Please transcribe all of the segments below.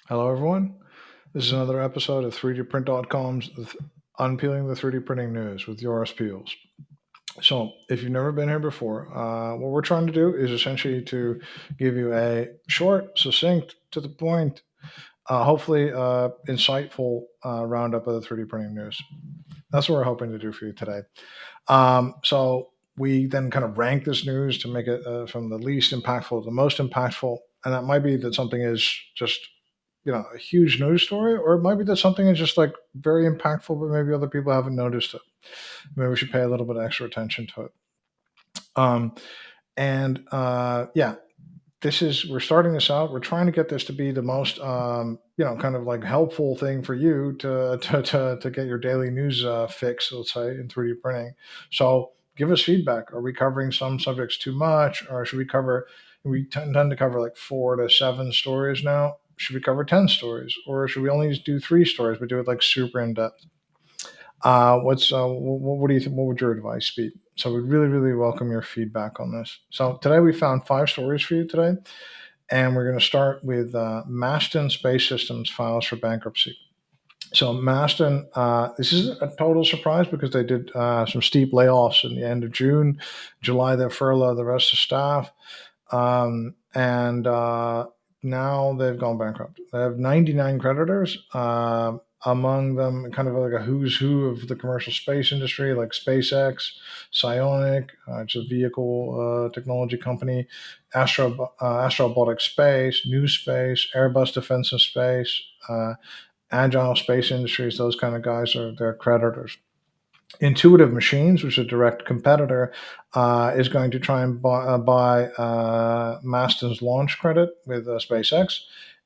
Hello, everyone. This is another episode of 3dprint.com's Unpeeling the 3D Printing News with Joris Peels. So, if you've never been here before, what we're trying to do is essentially to give you a short, succinct, to the point, hopefully insightful roundup of the 3D printing news. That's what we're hoping to do for you today. So, we then kind of rank this news to make it from the least impactful to the most impactful. And that might be that something is just a huge news story, or it might be that something is just like very impactful, but maybe other people haven't noticed it. Maybe we should pay a little bit of extra attention to it. Um, and we're starting this out. We're trying to get this to be the most, kind of like helpful thing for you to get your daily news fix, let's say, in 3D printing. So give us feedback. Are we covering some subjects too much, or should we cover? We tend to cover like 4 to 7 stories now. Should we cover 10 stories, or should we only just do 3 stories but do it like super in depth? What do you think? What would your advice be? So we'd really, really welcome your feedback on this. So today we found 5 stories for you today, and we're going to start with Maston Space Systems files for bankruptcy. So Maston, this is a total surprise because they did some steep layoffs in the end of June. July, they furloughed the rest of staff, and now they've gone bankrupt. They have 99 creditors. Among them, kind of like a who's who of the commercial space industry, like SpaceX, Psionic, it's a vehicle technology company, Astrobotic Space, New Space, Airbus Defense and Space, Agile Space Industries. Those kind of guys are their creditors. Intuitive Machines, which is a direct competitor, is going to try and buy Maston's launch credit with SpaceX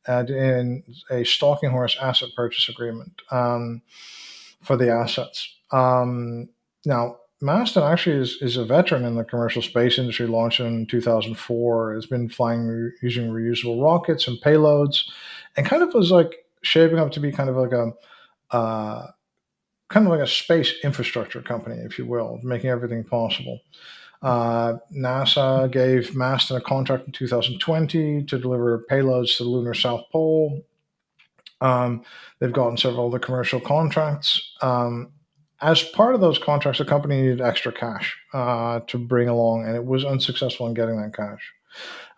and in a stalking horse asset purchase agreement for the assets. Now, Maston actually is a veteran in the commercial space industry, launched in 2004, has been flying using reusable rockets and payloads, and kind of was like shaping up to be uh, kind of like a space infrastructure company, if you will, making everything possible. NASA gave Maston a contract in 2020 to deliver payloads to the lunar South Pole. They've gotten several other commercial contracts. As part of those contracts, the company needed extra cash to bring along, and it was unsuccessful in getting that cash.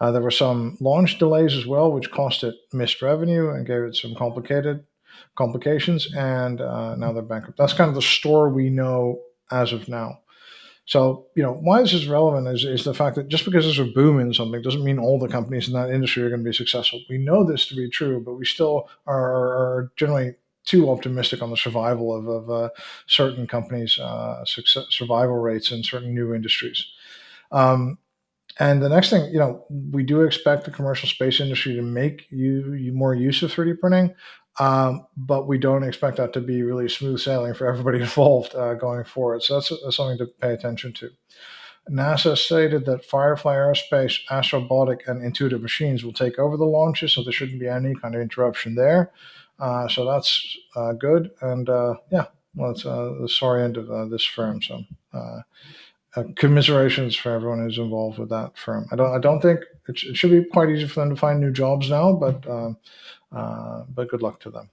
There were some launch delays as well, which cost it missed revenue and gave it some complications, and now they're bankrupt. That's kind of the story we know as of now. So, why this is relevant is the fact that just because there's a boom in something doesn't mean all the companies in that industry are going to be successful. We know this to be true, but we still are generally too optimistic on the survival of certain companies' survival rates in certain new industries. Um, and the next thing, we do expect the commercial space industry to make you more use of 3D printing, but we don't expect that to be really smooth sailing for everybody involved going forward. So that's something to pay attention to. NASA stated that Firefly Aerospace, Astrobotic, and Intuitive Machines will take over the launches, so there shouldn't be any kind of interruption there. So that's good. And well, it's the sorry end of this firm. So commiserations for everyone who's involved with that firm. I don't think it should be quite easy for them to find new jobs now, but good luck to them.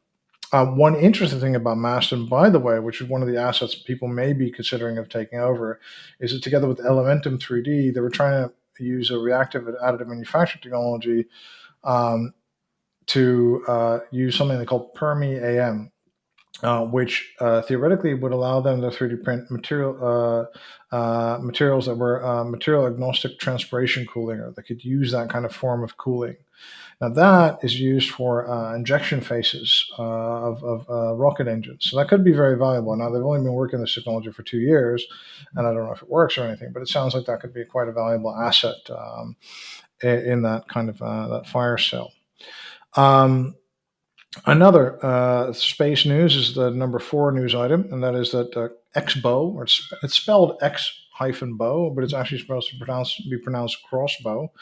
One interesting thing about Maston, by the way, which is one of the assets people may be considering of taking over, is that together with Elementum 3D, they were trying to use a reactive additive manufacturing technology to use something they call Permi AM, which theoretically would allow them to 3D print materials that were material agnostic transpiration cooling, or they could use that kind of form of cooling. Now that is used for injection faces of rocket engines, so that could be very valuable. Now they've only been working this technology for 2 years, and I don't know if it works or anything, but it sounds like that could be quite a valuable asset in that kind of that fire cell. Um, Another space news is the number 4 news item, and that is that XBow, or it's spelled X hyphen bow, but it's actually supposed to be pronounced crossbow.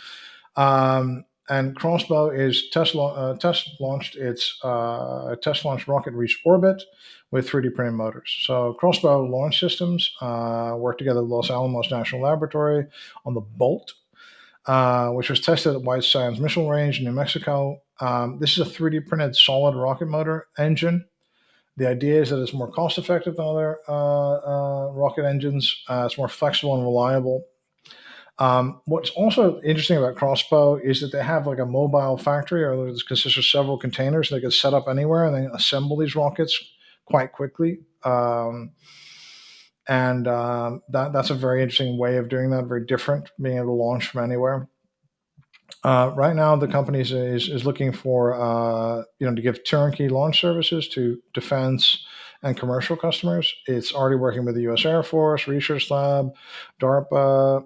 And Crossbow is test launched its test launch rocket reached orbit with 3D printed motors. So Crossbow launch systems work together with Los Alamos National Laboratory on the Bolt, which was tested at White Sands Missile Range in New Mexico. This is a 3D printed solid rocket motor engine. The idea is that it's more cost effective than other rocket engines. It's more flexible and reliable. What's also interesting about Crossbow is that they have like a mobile factory, or it consists of several containers. They can set up anywhere and then assemble these rockets quite quickly. That's a very interesting way of doing that. Very different, being able to launch from anywhere. Right now, the company is looking for to give turnkey launch services to defense and commercial customers. It's already working with the U.S. Air Force Research Lab, DARPA,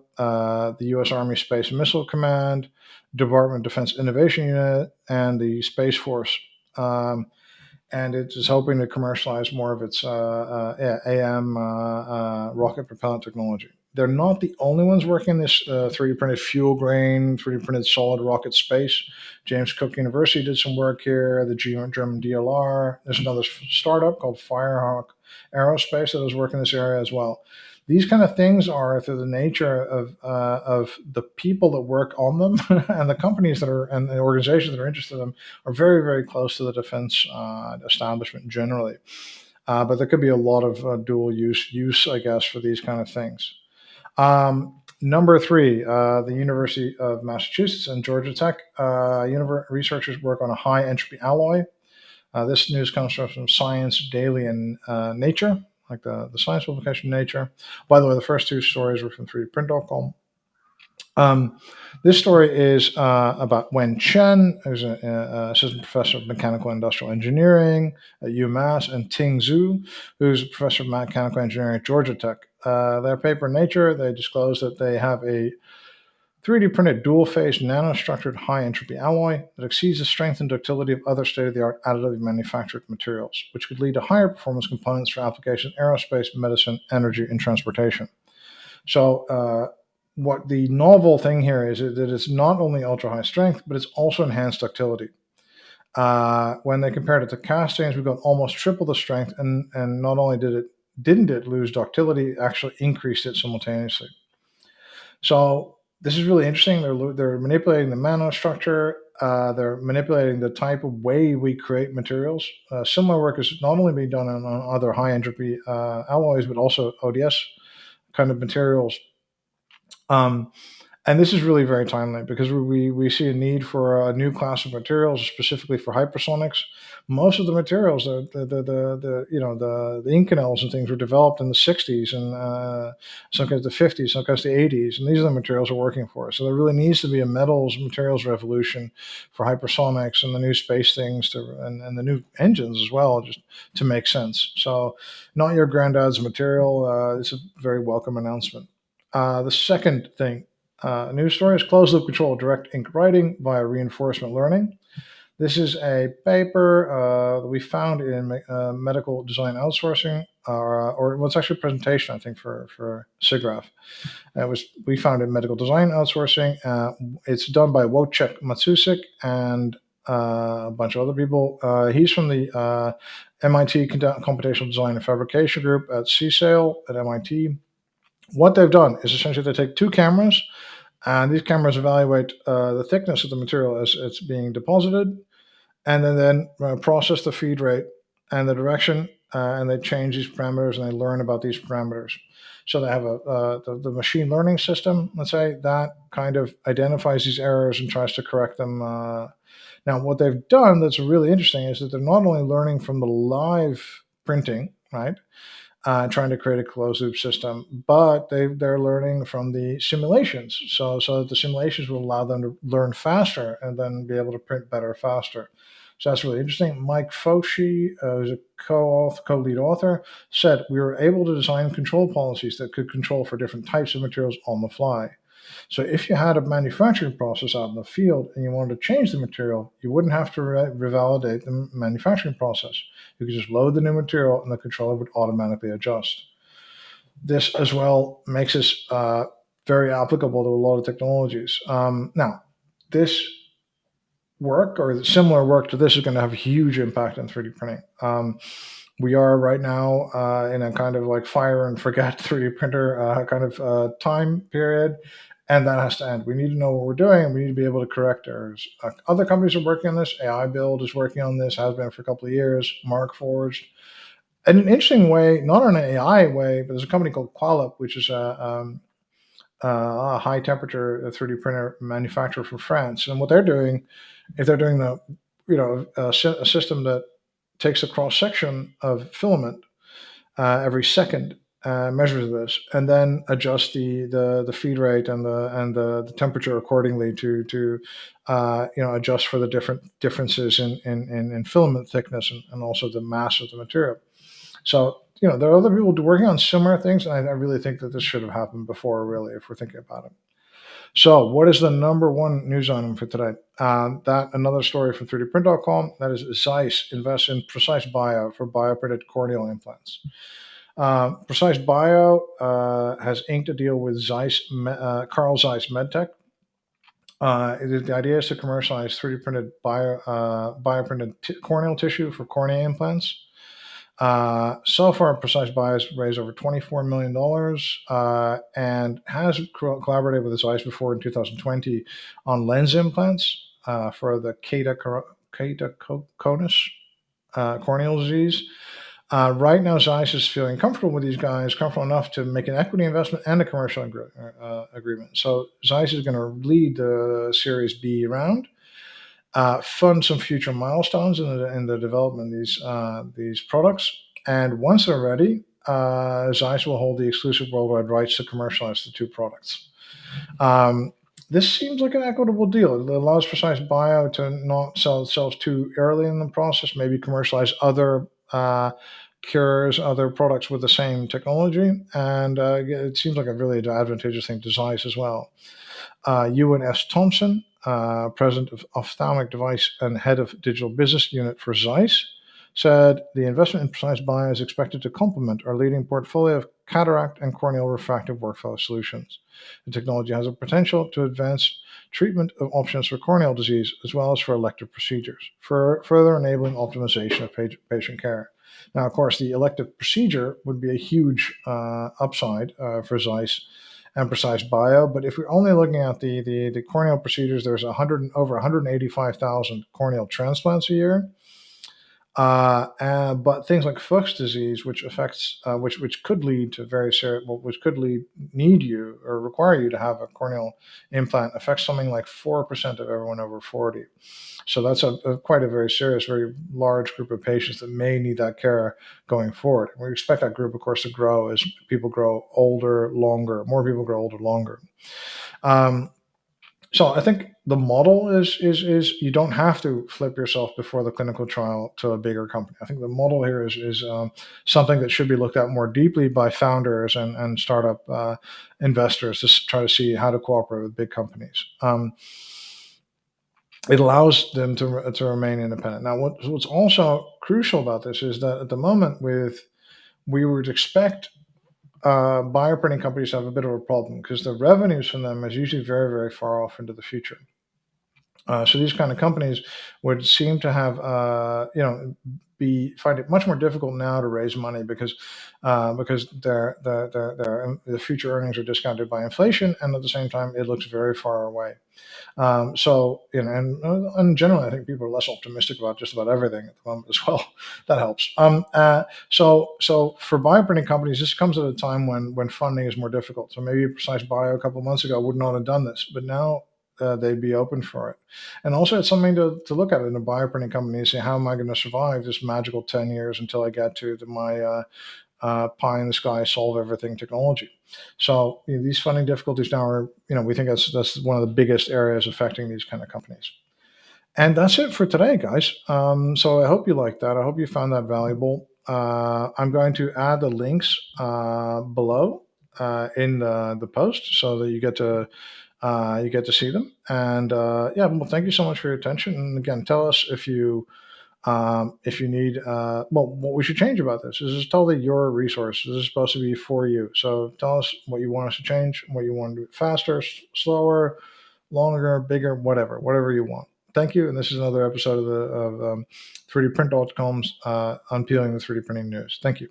the U.S. Army Space and Missile Command, Department of Defense Innovation Unit, and the Space Force. And it is hoping to commercialize more of its AM rocket propellant technology. They're not the only ones working this 3D printed fuel grain, 3D printed solid rocket space. James Cook University did some work here, the German DLR. There's another startup called Firehawk Aerospace that is working in this area as well. These kind of things are through the nature of the people that work on them and the companies that are and the organizations that are interested in them are very, very close to the defense establishment generally. But there could be a lot of dual use, I guess, for these kind of things. Number three, the University of Massachusetts and Georgia Tech researchers work on a high entropy alloy. This news comes from Science Daily and Nature, like the science publication Nature. By the way, the first two stories were from 3dprint.com. This story is about Wen Chen, who's an assistant professor of mechanical industrial engineering at UMass, and Ting Zhu, who's a professor of mechanical engineering at Georgia Tech. Their paper in Nature, they disclose that they have a 3D printed dual phase nanostructured high entropy alloy that exceeds the strength and ductility of other state of the art additive manufactured materials, which could lead to higher performance components for applications in aerospace, medicine, energy, and transportation. So, what the novel thing here is that it's not only ultra high strength, but it's also enhanced ductility. When they compared it to castings, we got almost triple the strength, and not only didn't it lose ductility, it actually increased it simultaneously. So this is really interesting. They're manipulating the nanostructure. They're manipulating the type of way we create materials. Similar work is not only being done on other high entropy alloys, but also ODS kind of materials. And this is really very timely because we see a need for a new class of materials, specifically for hypersonics. Most of the materials, the Inconels and things, were developed in the '60s and sometimes the '50s, sometimes the '80s, and these are the materials we're working for. So there really needs to be a materials revolution for hypersonics and the new space things and the new engines as well, just to make sense. So, not your granddad's material. It's a very welcome announcement. The second thing, news story, is closed loop control of direct ink writing via reinforcement learning. This is a paper that we found in medical design outsourcing, or what's actually a presentation, I think, for SIGGRAPH. We found it in medical design outsourcing. It's done by Wojciech Matsusik and a bunch of other people. He's from the MIT Computational Design and Fabrication Group at CSAIL at MIT. What they've done is essentially they take two cameras, and these cameras evaluate the thickness of the material as it's being deposited, and then process the feed rate and the direction, and they change these parameters and they learn about these parameters. So they have the machine learning system, let's say, that kind of identifies these errors and tries to correct them. Now, what they've done that's really interesting is that they're not only learning from the live printing, right? Trying to create a closed loop system, but they're learning from the simulations. So that the simulations will allow them to learn faster and then be able to print better faster. So that's really interesting. Mike Foshi, who's a co-lead author, said we were able to design control policies that could control for different types of materials on the fly. So if you had a manufacturing process out in the field and you wanted to change the material, you wouldn't have to revalidate the manufacturing process. You could just load the new material and the controller would automatically adjust. This as well makes this very applicable to a lot of technologies. Now, this work or similar work to this is going to have a huge impact on 3D printing. We are right now in a kind of like fire and forget 3D printer kind of time period. And that has to end. We need to know what we're doing, and we need to be able to correct errors. Other companies are working on this. AI Build is working on this, has been for a couple of years. Mark Forged. In an interesting way, not in an AI way, but there's a company called Qualup, which is a high temperature 3D printer manufacturer from France. And what they're doing is they're doing a system that takes a cross section of filament every second, measures this, and then adjusts the feed rate and the temperature accordingly to adjust for the differences in filament thickness and also the mass of the material. So there are other people working on similar things, and I really think that this should have happened before, really, if we're thinking about it. So, what is the number one news item for today? That another story from 3dprint.com. That is Zeiss invests in Precise Bio for bioprinted corneal implants. Precise Bio has inked a deal with Carl Zeiss MedTech. The idea is to commercialize 3D printed bioprinted corneal tissue for cornea implants. So far, Precise Bio has raised over $24 million and has collaborated with Zeiss before in 2020 on lens implants for the keratoconus corneal disease. Right now, Zeiss is feeling comfortable with these guys, comfortable enough to make an equity investment and a commercial agreement. So Zeiss is going to lead the Series B round, fund some future milestones in the development of these products, and once they're ready, Zeiss will hold the exclusive worldwide rights to commercialize the two products. This seems like an equitable deal. It allows Precise Bio to not sell itself too early in the process, maybe commercialize other cures, other products with the same technology, and it seems like a really advantageous thing to Zeiss as well. Ewan S. Thompson, president of Ophthalmic Device and head of digital business unit for Zeiss, said the investment in Precise Bio is expected to complement our leading portfolio of cataract and corneal refractive workflow solutions. The technology has a potential to advance treatment of options for corneal disease as well as for elective procedures, further enabling optimization of patient care. Now, of course, the elective procedure would be a huge upside for Zeiss and Precise Bio, but if we're only looking at the corneal procedures, there's over 185,000 corneal transplants a year. But things like Fuchs disease, which affects, which could lead to very serious, need you or require you to have a corneal implant, affects something like 4% of everyone over 40. So that's quite a very serious, very large group of patients that may need that care going forward. We expect that group, of course, to grow as people grow older, longer. More people grow older, longer. So I think the model is you don't have to flip yourself before the clinical trial to a bigger company. I think the model here is something that should be looked at more deeply by founders and startup investors to try to see how to cooperate with big companies. It allows them to remain independent. Now, what's also crucial about this is that at the moment, we would expect bioprinting companies have a bit of a problem because the revenues from them is usually very, very far off into the future. So these kind of companies would seem to have, find it much more difficult now to raise money because their the future earnings are discounted by inflation, and at the same time, it looks very far away. And generally, I think people are less optimistic about just about everything at the moment as well. That helps. So for bioprinting companies, this comes at a time when funding is more difficult. So maybe Precise Bio a couple of months ago would not have done this, but now they'd be open for it. And also, it's something to look at in a bioprinting company and say, how am I going to survive this magical 10 years until I get to my pie in the sky, solve everything technology. So these funding difficulties now are, we think that's one of the biggest areas affecting these kind of companies. And that's it for today, guys. So I hope you liked that. I hope you found that valuable. I'm going to add the links below in the post so that you get to see them. And well, thank you so much for your attention. And again, tell us if you need, what we should change about this. This is totally your resource. This is supposed to be for you. So tell us what you want us to change, what you want to do faster, slower, longer, bigger, whatever you want. Thank you. And this is another episode of 3dprint.com's Unpeeling the 3D printing news. Thank you.